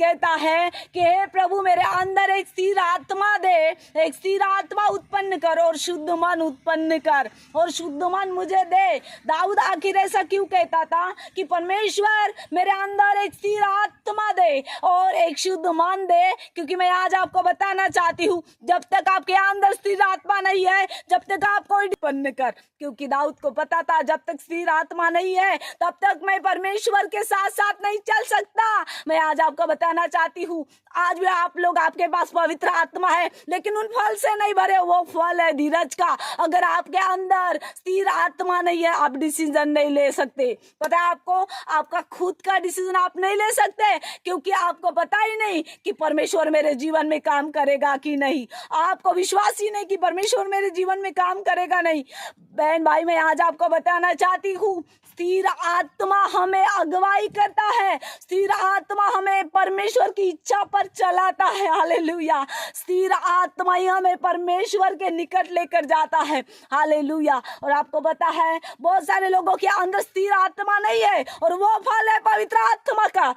कहता है कि हे प्रभु मेरे अंदर एक स्थिर आत्मा दे, एक स्थिर आत्मा उत्पन्न कर और शुद्ध मन उत्पन्न कर और शुद्ध मन मुझे दे। दाऊद आखिर ऐसा क्यों कहता था कि परमेश्वर मेरे अंदर एक स्थिर आत्मा दे और एक शुद्ध मन दे? क्योंकि मैं आज आपको बताना चाहती हूँ, जब तक आपके अंदर स्थिर आत्मा नहीं है जब तक आप कोई उत्पन्न कर, क्योंकि दाऊद को पता था जब तक स्थिर आत्मा नहीं है तब तक मैं परमेश्वर के साथ साथ नहीं चल सकता। मैं आज आपको बताना चाहती हूँ, आज भी आप लोग, आपके पास पवित्र आत्मा है लेकिन उन फल से नहीं भरे, वो फल है धीरज का। अगर आपके अंदर स्थिर आत्मा नहीं है आप डिसीजन नहीं ले सकते। पता है आपको, आपका खुद का डिसीजन आप नहीं ले सकते क्योंकि आपको पता ही नहीं कि परमेश्वर मेरे जीवन में काम करेगा कि नहीं। आपको विश्वास ही नहीं कि परमेश्वर मेरे जीवन में काम करेगा नहीं। बहन भाई, मैं आज आपको बताना चाहती हूँ, स्थिर आत्मा हमें अगुवाई करता है, स्थिर आत्मा हमें परमेश्वर की इच्छा पर चलाता है। हालेलुया। स्थिर आत्मा ही हमें परमेश्वर के निकट लेकर जाता है। हालेलुया। और आपको पता है बहुत सारे लोगों के अंदर स्थिर आत्मा नहीं है और वो फल है पवित्र आत्मा का,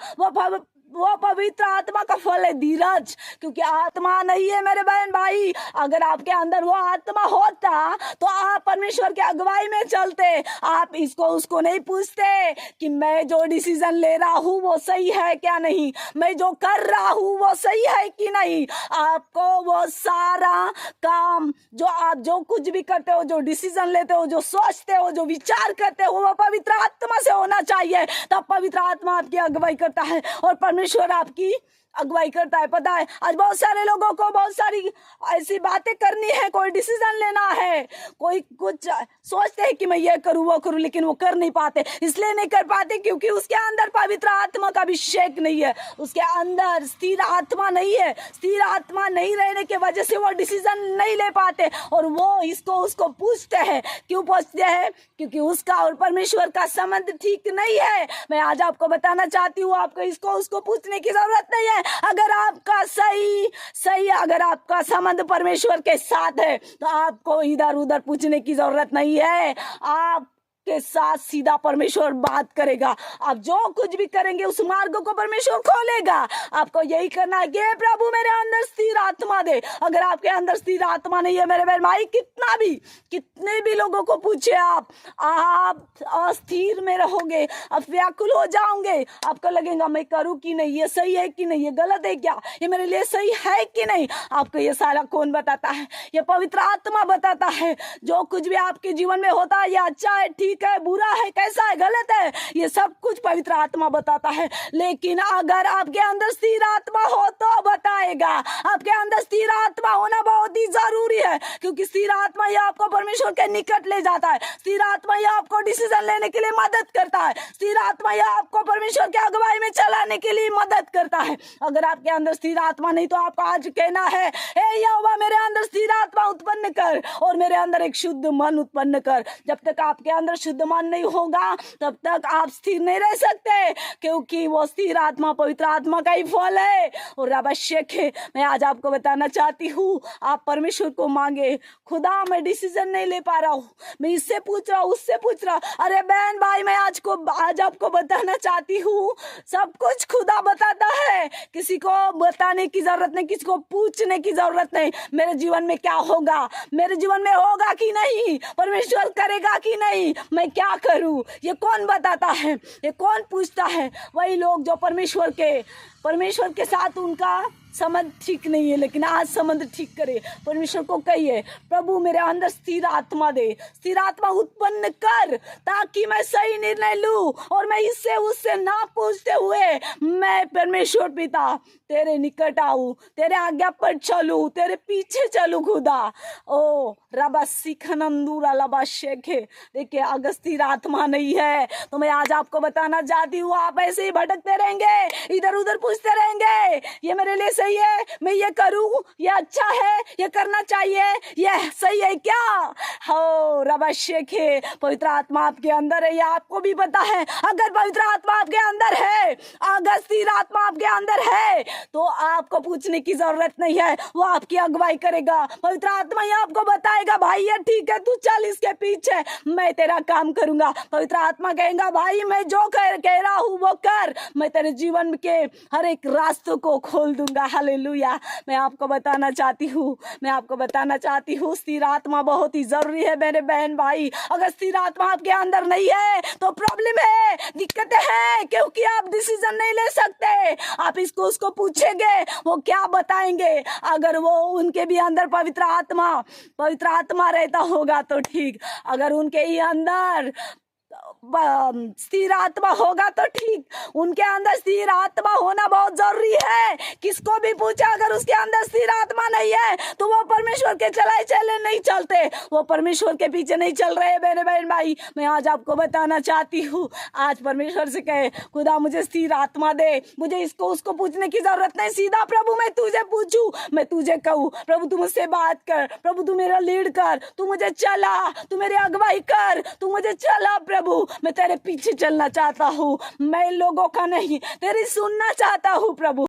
वो पवित्र आत्मा का फल है धीरज। क्योंकि आत्मा नहीं है मेरे बहन भाई, अगर आपके अंदर वो आत्मा होता तो आप परमेश्वर के अगुवाई में चलते। आप इसको उसको नहीं पूछते कि मैं जो डिसीजन ले रहा हूँ वो सही है क्या नहीं, मैं जो कर रहा हूँ वो सही है कि नहीं। आपको वो सारा काम जो आप जो कुछ भी करते हो, जो डिसीजन लेते हो, जो सोचते हो, जो विचार करते हो, वो पवित्र आत्मा से होना चाहिए। तब पवित्र आत्मा आपकी अगुवाई करता है और परमेश्वर आपकी अगुवाई करता है। पता है आज बहुत सारे लोगों को बहुत सारी ऐसी बातें करनी है, कोई डिसीजन लेना है, कोई कुछ सोचते हैं कि मैं ये करूँ वो करूँ, लेकिन वो कर नहीं पाते। इसलिए नहीं कर पाते क्योंकि उसके अंदर पवित्र आत्मा का अभिषेक नहीं है, उसके अंदर स्थिर आत्मा नहीं है। स्थिर आत्मा नहीं रहने की वजह से वो डिसीजन नहीं ले पाते और वो इसको उसको पूछते हैं। क्यों पूछते हैं? क्योंकि उसका और परमेश्वर का संबंध ठीक नहीं है। मैं आज आपको बताना चाहती हूँ, आपको इसको उसको पूछने की जरूरत नहीं है। अगर आपका सही अगर आपका संबंध परमेश्वर के साथ है तो आपको इधर उधर पूछने की जरूरत नहीं है। आप के साथ सीधा परमेश्वर बात करेगा। आप जो कुछ भी करेंगे उस मार्ग को परमेश्वर खोलेगा। आपको यही करना है कि प्रभु मेरे अंदर स्थिर आत्मा दे। अगर आपके अंदर स्थिर आत्मा नहीं है मेरे बहन भाई, कितने भी लोगों को पूछे आप अस्थिर में रहोगे, आप व्याकुल हो जाओगे। आपको लगेगा मैं करूं कि नहीं, ये सही है कि नहीं, ये गलत है क्या, ये मेरे लिए सही है कि नहीं। आपको ये सारा कौन बताता है? ये पवित्र आत्मा बताता है। जो कुछ भी आपके जीवन में होता है, ये अच्छा है, ठीक है, बुरा है, कैसा है, गलत है, ये सब कुछ पवित्र आत्मा बताता है। लेकिन अगर आपके अंदर स्थिर आत्मा हो तो बताएगा। आपके अंदर स्थिर आत्मा होना बहुत ही जरूरी है क्योंकि स्थिर आत्मा ही आपको परमेश्वर के निकट ले जाता है। स्थिर आत्मा ही आपको डिसीजन लेने के लिए मदद करता है। स्थिर आत्मा ही आपको परमेश्वर के अगुवाई में चलाने के लिए मदद करता है। अगर आपके अंदर स्थिर आत्मा नहीं तो आपको आज कहना है, हे यहोवा मेरे अंदर स्थिर आत्मा उत्पन्न कर और मेरे अंदर एक शुद्ध मन उत्पन्न कर। जब तक आपके अंदर शुद्ध मन नहीं होगा तब तक आप स्थिर नहीं रह सकते क्योंकि वो स्थिर आत्मा पवित्र आत्मा का ही फल है और आवश्यक है। मैं आज आपको बताना चाहती हूँ, आप परमेश्वर को मांगे, खुदा मैं डिसीजन नहीं ले पा रहा हूँ, मैं इससे पूछ रहा हूँ, उससे पूछ रहा हूँ। अरे बहन भाई, मैं आज आपको बताना चाहती हूँ, सब कुछ खुदा बताता है। किसी को बताने की जरूरत नहीं, किसी को पूछने की जरूरत नहीं। मेरे जीवन में क्या होगा, मेरे जीवन में होगा कि नहीं, परमेश्वर करेगा कि नहीं, मैं क्या करूं, ये कौन बताता है, ये कौन पूछता है? वही लोग जो परमेश्वर के साथ उनका संबंध ठीक नहीं है, लेकिन आज संबंध ठीक करे। परमेश्वर को कहिए, प्रभु मेरे अंदर स्थिर आत्मा दे, स्थिर आत्मा उत्पन्न कर ताकि मैं सही निर्णय लूं और मैं इससे उससे ना पूछते हुए मैं परमेश्वर पिता तेरे निकट आऊं, तेरे आज्ञा पर चलूं, तेरे पीछे चलूं खुदा। ओ रबा सिखनंदूरा लबा शेखे। देखिए, अगर स्थिर आत्मा नहीं है तो मैं आज आपको बताना चाहती हूँ, आप ऐसे ही भटकते रहेंगे, इधर उधर पूछते रहेंगे, ये मेरे लिए सही है, मैं ये करूं, ये अच्छा है, ये करना चाहिए, ये सही है क्या? हो रवश्य के पवित्र आत्मा आपके अंदर है, ये आपको भी पता है। अगर पवित्र आत्मा आपके अंदर है, अगर स्थिर आत्मा आपके अंदर है, तो आपको पूछने की जरूरत नहीं है, वो आपकी अगुवाई करेगा। पवित्र आत्मा ही आपको बताएगा, भाई ये ठीक है, तू चल इसके पीछे, मैं तेरा काम करूंगा। पवित्र आत्मा कहेगा, भाई मैं जो कह रहा हूँ वो कर, मैं तेरे जीवन के हर एक रास्तों को खोल दूंगा। हालेलुया। मैं आपको बताना चाहती हूँ स्थिर आत्मा बहुत ही जरूरी है मेरे बहन भाई। अगर स्थिर आत्मा आपके अंदर नहीं है तो प्रॉब्लम है, दिक्कतें हैं, क्योंकि आप डिसीजन नहीं ले सकते। आप इसको उसको पूछेंगे, वो क्या बताएंगे? अगर वो उनके भी अंदर पवित्र आत्मा रहता होगा तो ठीक, अगर उनके ही अंदर स्थिर आत्मा होगा तो ठीक। उनके अंदर स्थिर आत्मा होना बहुत जरूरी है। किसको भी पूछा, अगर उसके अंदर स्थिर आत्मा नहीं है तो वो परमेश्वर के चले नहीं चलते, वो परमेश्वर के पीछे नहीं चल रहे। मेरे बहन भाई, मैं आज आपको बताना चाहती हूँ, आज परमेश्वर से कहे, खुदा मुझे स्थिर आत्मा दे, मुझे इसको उसको पूछने की जरूरत नहीं, सीधा प्रभु मैं तुझे पूछूं, मैं तुझे कहूँ, प्रभु तू मुझसे बात कर, प्रभु तू मेरा लीड कर, तू मुझे चला, तू मेरी अगुवाई कर, तू मुझे चला प्रभु, मैं तेरे पीछे चलना चाहता हूँ, मैं लोगों का नहीं, तेरी सुनना चाहता हूँ प्रभु।